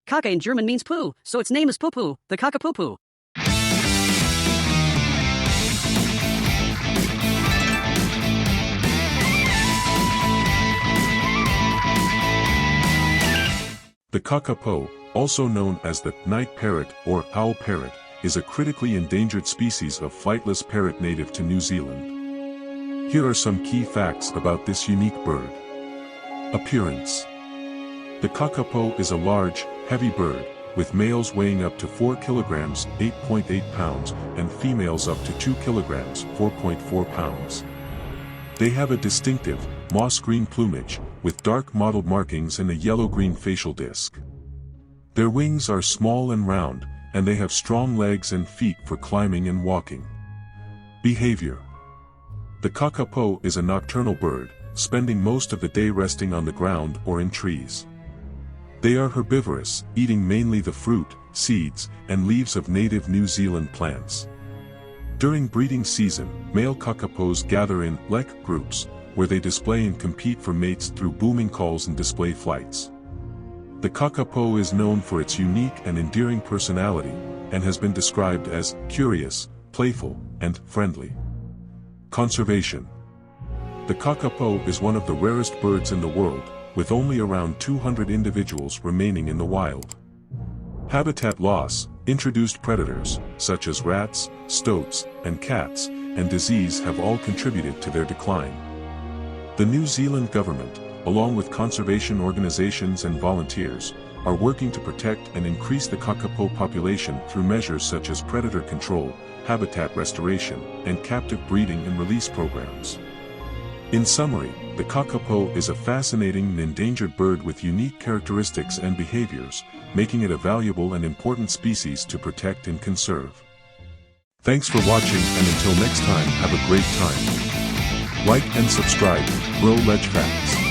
Kaka in German means poo, so its name is poo-poo, the Kakapo. The kakapo, also known as the night parrot or owl parrot, is a critically endangered species of flightless parrot native to New Zealand. Here are some key facts about this unique bird. Appearance. The kakapo is a large, heavy bird, with males weighing up to 4 kilograms (8.8 pounds) and females up to 2 kilograms (4.4 pounds). They have a distinctive, moss-green plumage, with dark mottled markings and a yellow-green facial disc. Their wings are small and round, and they have strong legs and feet for climbing and walking. Behavior. The kakapo is a nocturnal bird, spending most of the day resting on the ground or in trees. They are herbivorous, eating mainly the fruit, seeds, and leaves of native New Zealand plants. During breeding season, male kakapos gather in lek groups, where they display and compete for mates through booming calls and display flights. The kakapo is known for its unique and endearing personality, and has been described as curious, playful, and friendly. Conservation. The kakapo is one of the rarest birds in the world, with only around 200 individuals remaining in the wild. Habitat loss, introduced predators, such as rats, stoats, and cats, and disease have all contributed to their decline. The New Zealand government, along with conservation organizations and volunteers, are working to protect and increase the kakapo population through measures such as predator control, habitat restoration, and captive breeding and release programs. In summary, the kakapo is a fascinating and endangered bird with unique characteristics and behaviors, making it a valuable and important species to protect and conserve. Thanks for watching, and until next time, have a great time. Like and subscribe, Broledgefacts.